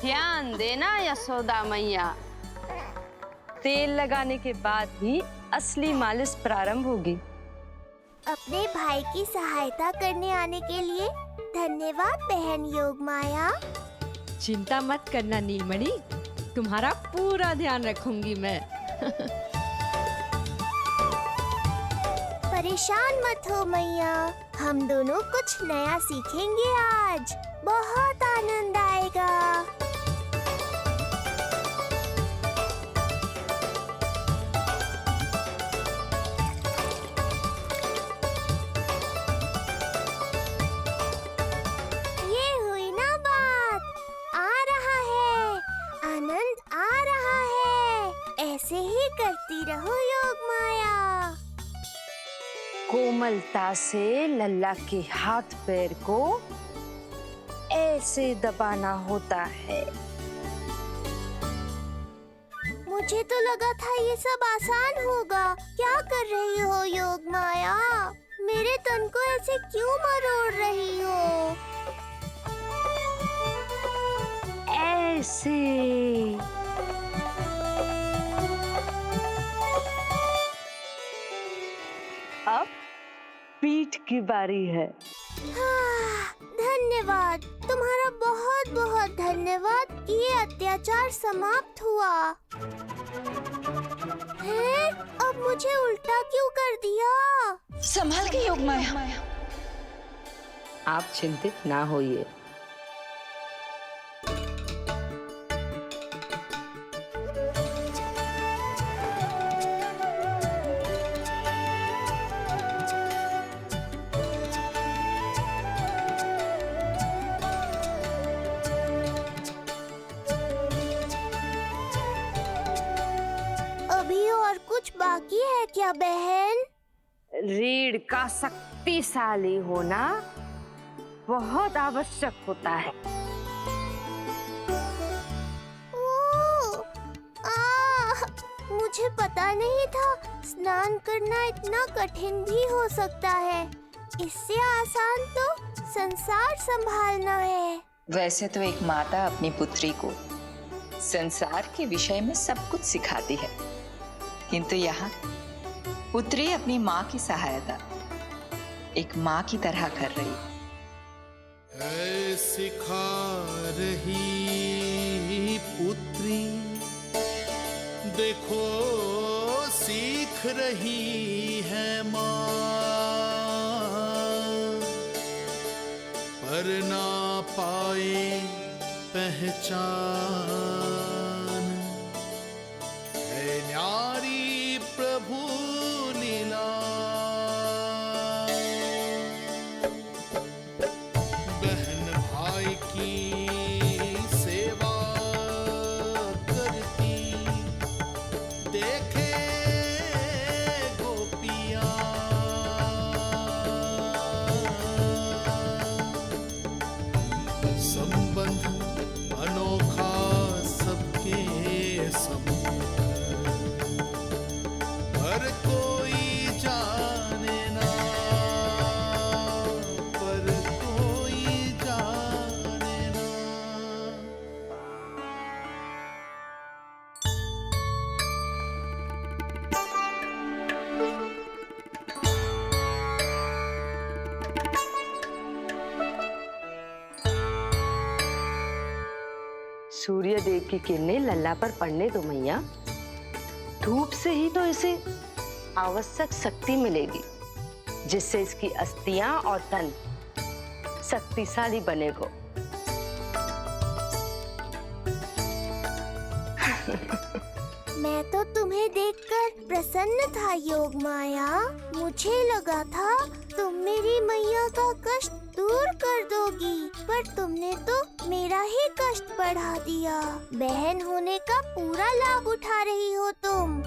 ध्यान देना यशोदा मैया, तेल लगाने के बाद ही असली मालिश प्रारंभ होगी। अपने भाई की सहायता करने आने के लिए धन्यवाद बहन योगमाया। चिंता मत करना नीलमणि, तुम्हारा पूरा ध्यान रखूंगी मैं। परेशान मत हो मैया, हम दोनों कुछ नया सीखेंगे आज। बहुत आनंद आएगा। ये हुई ना बात, आ रहा है, आनंद आ रहा है। ऐसे ही करती रहो योगमाया। कोमलता से लल्ला के हाथ पैर को ऐसे दबाना होता है। मुझे तो लगा था ये सब आसान होगा। क्या कर रही हो योगमाया? मेरे तन को ऐसे क्यों मरोड़ रही हो? ऐसे। अब पीठ की बारी है। धन्यवाद, तुम्हारा बहुत बहुत धन्यवाद। ये अत्याचार समाप्त हुआ है। अब मुझे उल्टा क्यों कर दिया? संभाल के योगमाया। आप चिंतित ना होइए। अभी और कुछ बाकी है क्या बहन? रीढ़ का शक्तिशाली होना बहुत आवश्यक होता है। मुझे पता नहीं था स्नान करना इतना कठिन भी हो सकता है। इससे आसान तो संसार संभालना है। वैसे तो एक माता अपनी पुत्री को संसार के विषय में सब कुछ सिखाती है, किंतु यहाँ पुत्री अपनी माँ की सहायता एक माँ की तरह कर रही है। सिखा रही पुत्री, देखो सीख रही है माँ, पर ना पाए पहचान है न्यारी प्रभु लीला। बहन भाई की सेवा करती देखे गोपियाँ, संबंध अनोखा सबके संग, हर कोई जाने ना, पर कोई जाने ना। सूर्य देव की किरणें लल्ला पर पड़ने दो मैया। धूप से ही तो इसे आवश्यक शक्ति मिलेगी, जिससे इसकी अस्थियां और तन शक्तिशाली बनेगा। मैं तो तुम्हें देखकर प्रसन्न था योगमाया। मुझे लगा था तुम मेरी मैया का कष्ट दूर कर दोगी, पर तुमने तो मेरा ही कष्ट बढ़ा दिया। बहन होने का पूरा लाभ उठा रही हो तुम।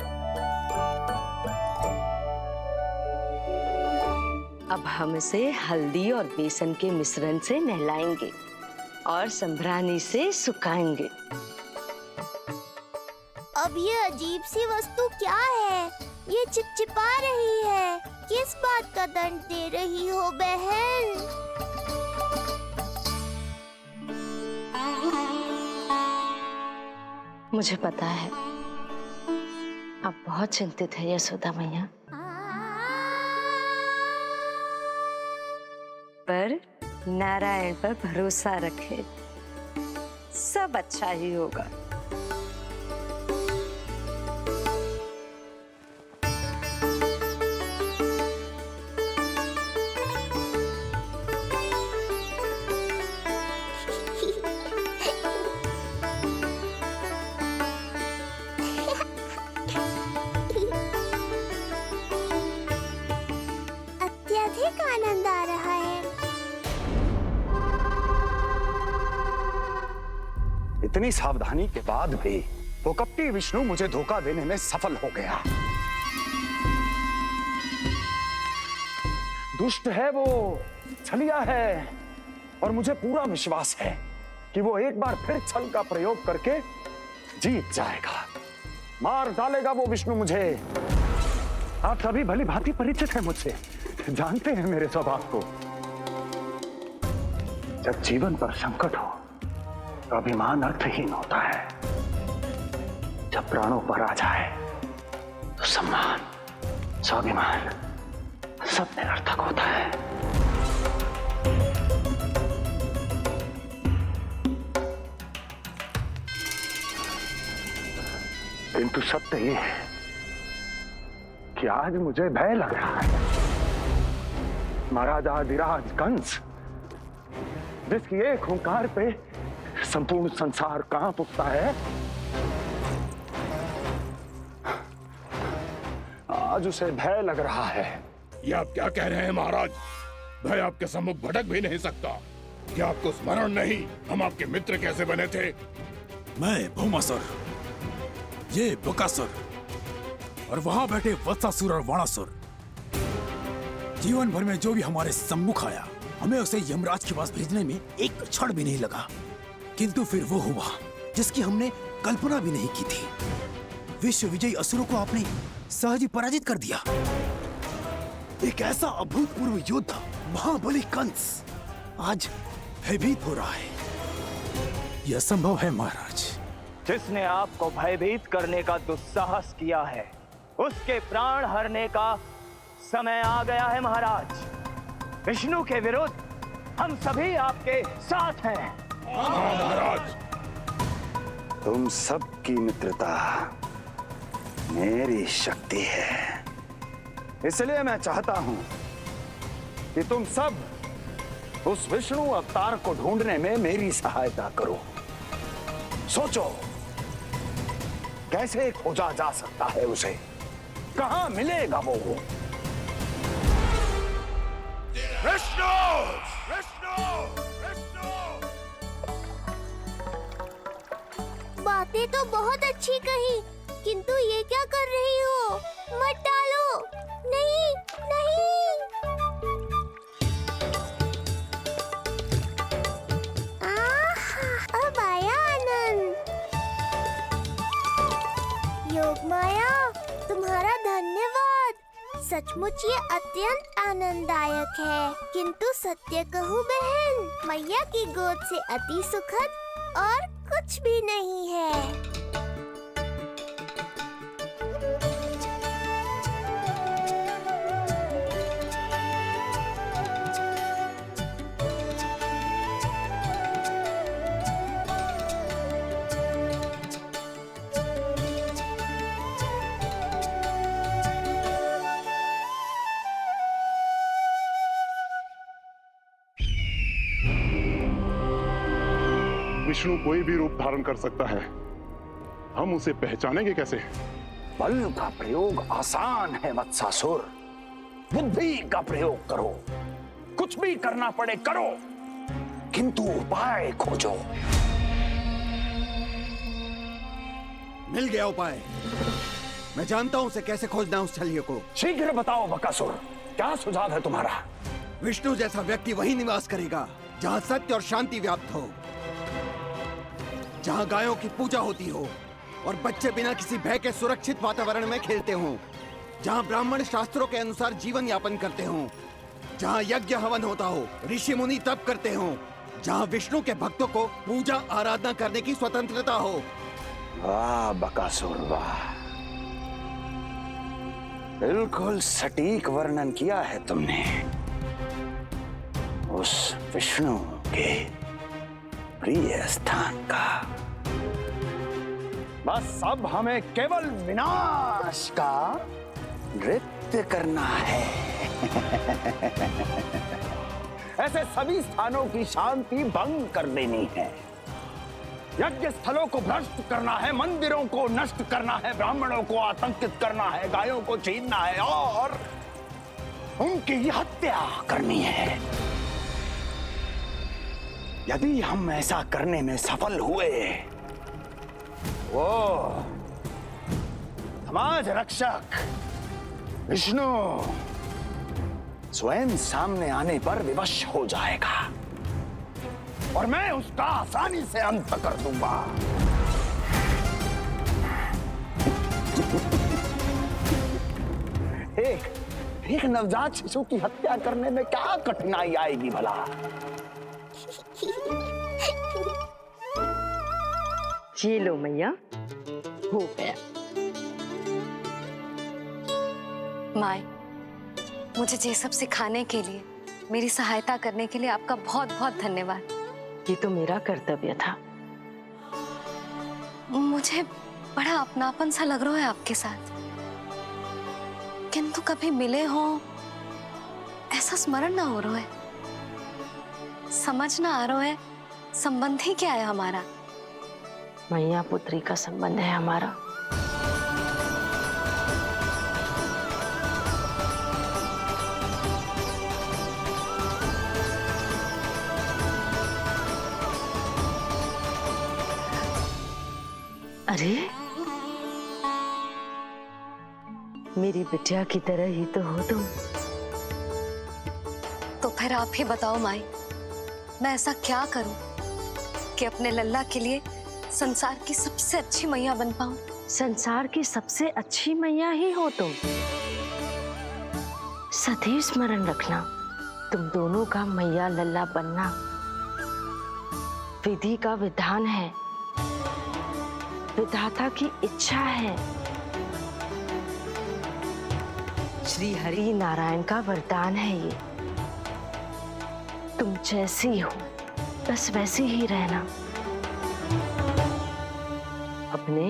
अब हम इसे हल्दी और बेसन के मिश्रण से नहलाएंगे और संभरानी से सुखाएंगे। अब ये अजीब सी वस्तु क्या है? ये चिपचिपा रही है। किस बात का दंड दे रही हो बहन? मुझे पता है आप बहुत चिंतित है यशोदा मैया, पर नारायण पर भरोसा रखे, सब अच्छा ही होगा। अत्यधिक आनंद आ रहा है। इतनी सावधानी के बाद भी वो कपटी विष्णु मुझे धोखा देने में सफल हो गया। दुष्ट है वो, छलिया है, और मुझे पूरा विश्वास है कि वो एक बार फिर छल का प्रयोग करके जीत जाएगा, मार डालेगा वो विष्णु मुझे। आप सभी भली भांति परिचित हैं मुझसे, जानते हैं मेरे स्वभाव को। जब जीवन पर संकट हो तो अभिमान अर्थहीन होता है, जब प्राणों पर आ जाए तो सम्मान, स्वाभिमान सब निरर्थक होता है। किंतु सत्य ये है कि आज मुझे भय लग रहा है। महाराजाधिराज कंस, जिसकी एक हुंकार पे संपूर्ण संसार कांप उठता है, आज उसे भय लग रहा है। ये आप क्या कह रहे हैं महाराज? भय आपके सम्मुख भटक भी नहीं सकता। क्या आपको स्मरण नहीं हम आपके मित्र कैसे बने थे? मैं भौमासुर, ये बकासुर, और वहां बैठे वत्सासुर और वाणासुर। जीवन भर में जो भी हमारे सम्मुख आया, हमें उसे यमराज के पास भेजने में एक क्षण भी नहीं लगा। किंतु फिर वो हुआ जिसकी हमने कल्पना भी नहीं की थी। विश्व विजयी असुरों को आपने सहज ही पराजित कर दिया। एक ऐसा अभूतपूर्व योद्धा महाबली कंस आज भयभीत हो रहा है। यह संभव है महाराज। जिसने आपको भयभीत करने का दुस्साहस किया है, उसके प्राण हरने का समय आ गया है महाराज। विष्णु के विरुद्ध हम सभी आपके साथ हैं। हाँ महाराज। तुम सबकी मित्रता मेरी शक्ति है, इसलिए मैं चाहता हूं कि तुम सब उस विष्णु अवतार को ढूंढने में मेरी सहायता करो। सोचो कैसे खोजा जा सकता है उसे, कहां मिलेगा वो? विष्णु! विष्णु! विष्णु! बातें तो बहुत अच्छी कही, किंतु ये क्या कर रही हो? मत डालो। नहीं, नहीं। अब आया आनंद। योग माया, तुम्हारा धन्यवाद। सचमुच ये अत्यंत आनंददायक है। किंतु सत्य कहूँ बहन, मैया की गोद से अति सुखद और कुछ भी नहीं है। विष्णु कोई भी रूप धारण कर सकता है, हम उसे पहचानेंगे कैसे? बल का प्रयोग आसान है वत्सासुर, बुद्धि का प्रयोग करो। कुछ भी करना पड़े करो, किंतु उपाय खोजो। मिल गया उपाय। मैं जानता हूं उसे कैसे खोजना उस छलिए को। शीघ्र बताओ बकासुर, क्या सुझाव है तुम्हारा? विष्णु जैसा व्यक्ति वही निवास करेगा जहां सत्य और शांति व्याप्त हो, जहां गायों की पूजा होती हो और बच्चे बिना किसी भय के सुरक्षित वातावरण में खेलते हों, जहां ब्राह्मण शास्त्रों के अनुसार जीवन यापन करते हों, जहां यज्ञ हवन होता हो, ऋषि मुनि तप करते हों, जहां विष्णु के भक्तों को पूजा आराधना करने की स्वतंत्रता हो, वाह बकासुर वाह, बिल्कुल सटीक वर्णन किया है तुमने उस विष्णु के प्रिय स्थान का। बस अब हमें केवल विनाश का नृत्य करना है। ऐसे सभी स्थानों की शांति भंग कर देनी है, यज्ञ स्थलों को भ्रष्ट करना है, मंदिरों को नष्ट करना है, ब्राह्मणों को आतंकित करना है, गायों को छीनना है और उनकी हत्या करनी है। यदि हम ऐसा करने में सफल हुए, वो समाज रक्षक विष्णु स्वयं सामने आने पर विवश हो जाएगा और मैं उसका आसानी से अंत कर दूंगा। एक नवजात शिशु की हत्या करने में क्या कठिनाई आएगी भला? ये लो मैया, हो गया। माय, मुझे ये सब सिखाने के लिए, मेरी सहायता करने के लिए आपका बहुत बहुत धन्यवाद। ये तो मेरा कर्तव्य था। मुझे बड़ा अपनापन सा लग रहा है आपके साथ, किंतु कभी मिले हो ऐसा स्मरण ना हो रहा है, समझ ना आ रहा है संबंध ही क्या है हमारा। मैया पुत्री का संबंध है हमारा। अरे मेरी बिटिया की तरह ही तो हो तुम। तो फिर आप ही बताओ माई, मैं ऐसा क्या करूं कि अपने लल्ला के लिए संसार की सबसे अच्छी मैया बन पाऊं? संसार की सबसे अच्छी मैया ही हो तुम। सदैव स्मरण रखना, तुम दोनों का मैया लल्ला बनना विधि का विधान है, विधाता की इच्छा है, श्री हरि नारायण का वरदान है ये। तुम जैसी हो बस वैसी ही रहना, अपने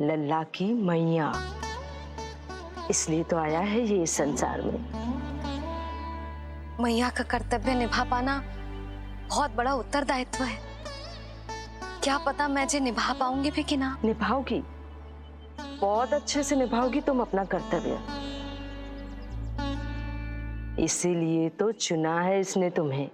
लल्ला की मैया। इसलिए तो आया है ये इस संसार में। मैया का कर्तव्य निभा पाना बहुत बड़ा उत्तरदायित्व है। क्या पता मैं जे निभा पाऊंगी भी कि ना। निभाओगी, बहुत अच्छे से निभाओगी तुम अपना कर्तव्य। इसीलिए तो चुना है इसने तुम्हें।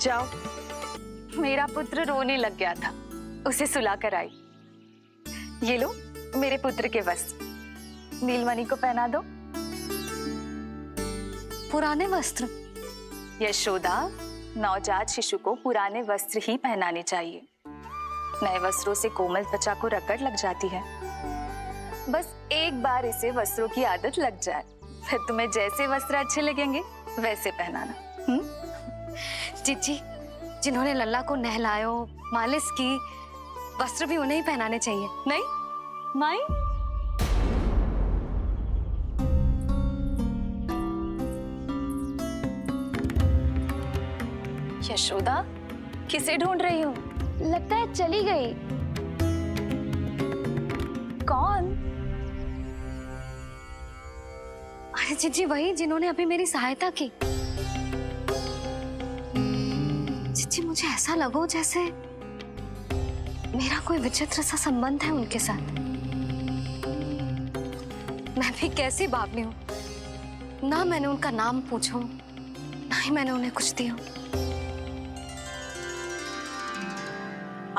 जाओ, मेरा पुत्र रोने लग गया था, उसे सुला कर आई। ये लो मेरे पुत्र के वस्त्र, नीलमणि को पहना दो। पुराने वस्त्र? यशोदा, नवजात शिशु को पुराने वस्त्र ही पहनाने चाहिए। नए वस्त्रों से कोमल त्वचा को रगड़ लग जाती है। बस एक बार इसे वस्त्रों की आदत लग जाए, फिर तुम्हें जैसे वस्त्र अच्छे लगेंगे वैसे पहनाना। जीजी, जिन्होंने लल्ला को नहलायो, मालिश की, वस्त्र भी उन्हें ही पहनाने चाहिए, नहीं माई? यशोदा, किसे ढूंढ रही हो? लगता है चली गई। कौन? अरे जीजी, वही जिन्होंने अभी मेरी सहायता की। जीजी, मुझे ऐसा लगो जैसे मेरा कोई विचित्र सा संबंध है उनके साथ। मैं भी कैसी बावली हूँ, ना मैंने उनका नाम पूछा, ना ही मैंने उन्हें कुछ दिया।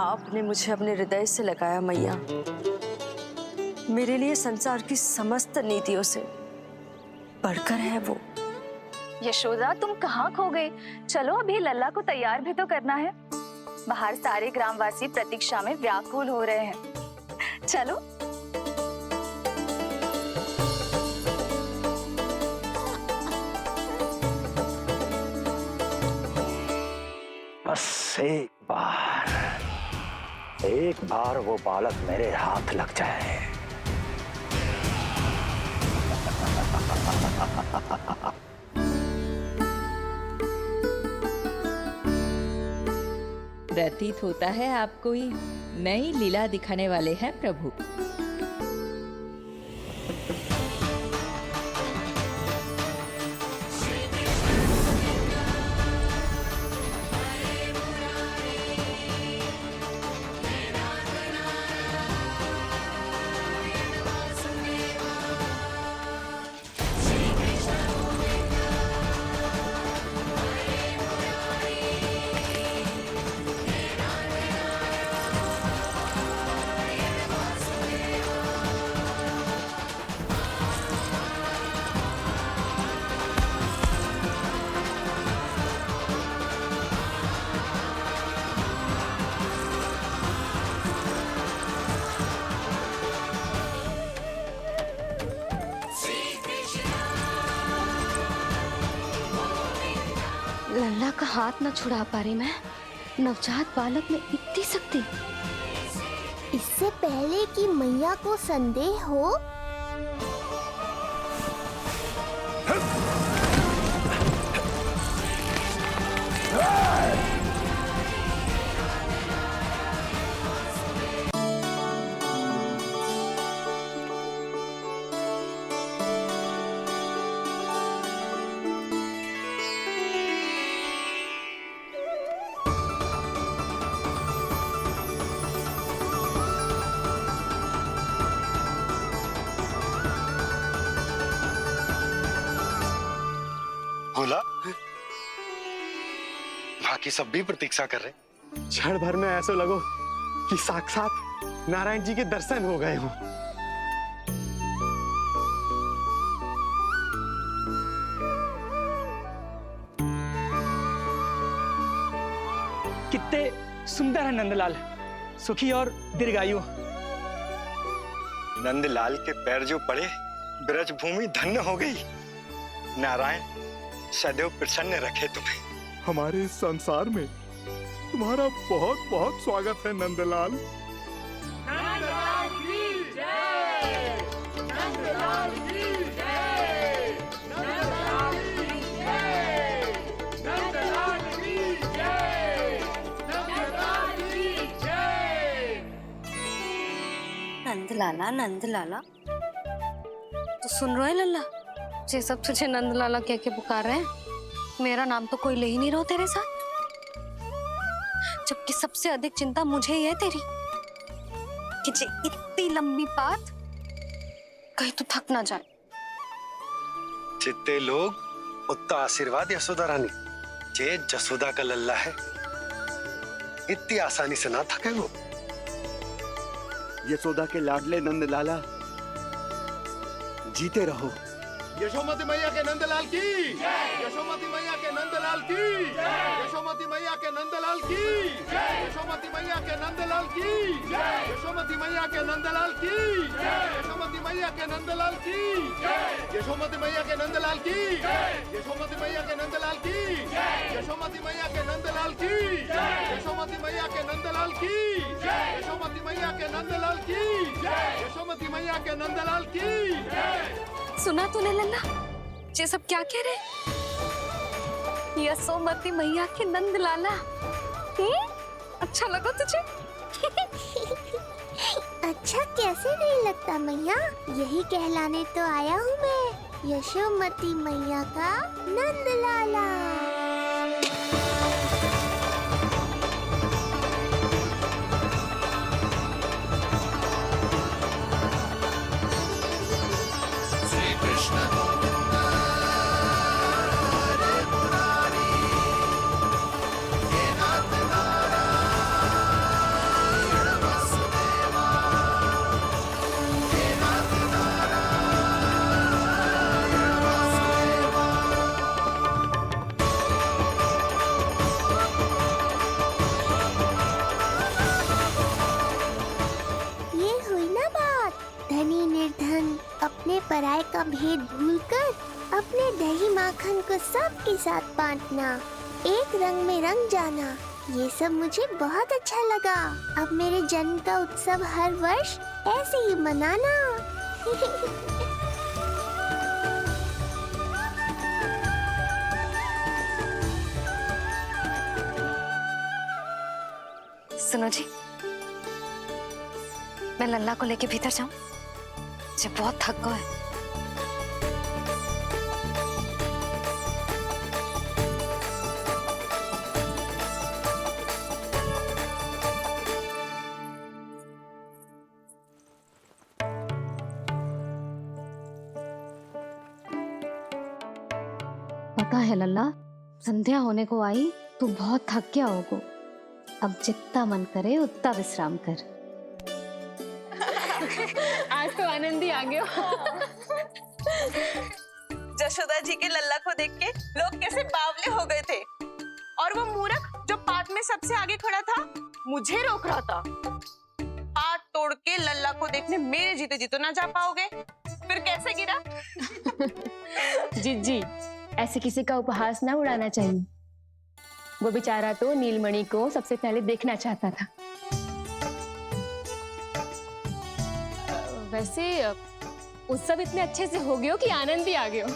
आपने मुझे अपने हृदय से लगाया मैया। मेरे लिए संसार की समस्त नीतियों से बढ़कर है वो। यशोदा, तुम कहाँ खो गई? चलो अभी लल्ला को तैयार भी तो करना है। बाहर सारे ग्रामवासी प्रतीक्षा में व्याकुल हो रहे हैं। चलो। बस एक बार वो बालक मेरे हाथ लग जाए। प्रतीत होता है आप कोई नई लीला दिखाने वाले हैं प्रभु। लल्ला का हाथ न छुड़ा पा रही मैं। नवजात बालक में इतनी शक्ति। इससे पहले कि मैया को संदेह हो, बोला बाकी सब भी प्रतीक्षा कर रहे। क्षण भर में ऐसा लगो कि साक्षात नारायण जी के दर्शन हो गए हों। कितने सुंदर है नंदलाल, सुखी और दीर्घायु। नंदलाल के पैर जो पड़े, ब्रज भूमि धन्य हो गई। नारायण सदैव प्रसन्न रखे तुम्हें। हमारे इस संसार में तुम्हारा बहुत बहुत स्वागत है नंदलाल। नंदलाल की जय, नंदलाल की जय, नंदलाल की जय, नंदलाल की जय, नंदलाल की जय। नंदलाला नंदलाला, तो सुन रहे लल्ला? ये सब तुझे नंदलाला कह के पुकार रहे हैं। मेरा नाम तो कोई ले ही नहीं रहा तेरे साथ, जबकि सबसे अधिक चिंता मुझे ही है तेरी कि जे इतनी लंबी बात कहीं तो थक ना जाए। जितने लोग उतना आशीर्वाद यशोदा रानी। जे जसोदा का लल्ला है, इतनी आसानी से ना थके वो। यशोदा के लाडले नंदलाला, जीते रहो। यशोमती मैया के नंदलाल की जय, यशोमती मैया के नंदलाल की जय, यशोमती मैया के नंदलाल की जय, यशोमती मैया के नंदलाल की जय, यशोमती मैया के नंदलाल की जय, यशोमती मैया के नंदलाल की जय, यशोमती मैया के नंदलाल की जय, यशोमती मैया के नंदलाल की जय, यशोमती मैया के नंदलाल की जय, यशोमती मैया के नंदलाल की जय, यशोमती मैया के नंदलाल की जय, यशोमती मैया के नंदलाल की जय। सुना तूने लल्ला? ये सब क्या कह रहे? यशोमती मैया के नंदलाला। अच्छा लगा तुझे? अच्छा कैसे नहीं लगता मैया? यही कहलाने तो आया हूँ मैं, यशोमती मैया का नंदलाला। श्री कृष्ण गोविंद न्याय का भेद भूलकर अपने दही माखन को सबके साथ बांटना, एक रंग में रंग जाना, ये सब मुझे बहुत अच्छा लगा। अब मेरे जन्म का उत्सव हर वर्ष ऐसे ही मनाना। सुनो जी, मैं लल्ला को लेके भीतर जाऊं? मुझे बहुत थक गया है। पता है लल्ला, संध्या होने को आई तो बहुत थक गया होगो। अब जितना मन करे उतना विश्राम कर। आज तो आनंद ही आ गया। जशोदा जी के लल्ला को देख के लोग कैसे बावले हो गए थे, और वो मूर्ख जो पाठ में सबसे आगे खड़ा था मुझे रोक रहा था। हाथ तोड़ के लल्ला को देखने मेरे जीते जी तो ना जा पाओगे, फिर कैसे गिरा? जी, ऐसे किसी का उपहास ना उड़ाना चाहिए। वो बेचारा तो नीलमणि को सबसे पहले देखना चाहता था। वैसे उत्सव इतने अच्छे से हो गयो कि आनंद ही आ गयो।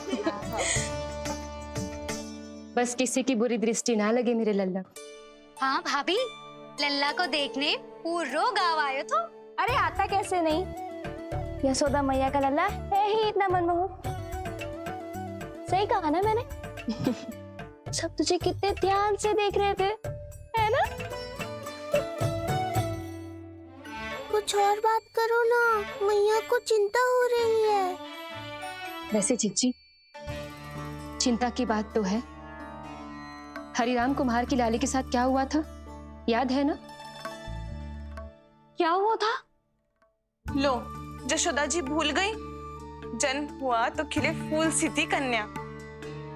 बस किसी की बुरी दृष्टि ना लगे मेरे लल्ला। हाँ भाभी, लल्ला को देखने पूरा गांव आयो तो। अरे आता कैसे नहीं, यशोदा मैया का लल्ला है ही इतना मनमोहक। सही कहा ना मैंने? सब तुझे कितने ध्यान से देख रहे थे, है ना? कुछ और बात करो ना, मैया को चिंता हो रही है। वैसे जीजी, चिंता की बात तो है। हरिराम कुमार की लाली के साथ क्या हुआ था, याद है ना? क्या हुआ था? लो, जशोदा जी भूल गई। जन्म हुआ तो खिले फूल सी थी कन्या,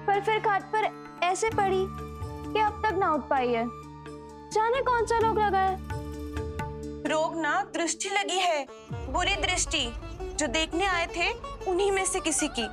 पर फिर खाट पर ऐसे पड़ी कि अब तक ना उठ पाई है। जाने कौन सा रोग लगा है। रोग ना दृष्टि लगी है, बुरी दृष्टि, जो देखने आए थे उन्हीं में से किसी की।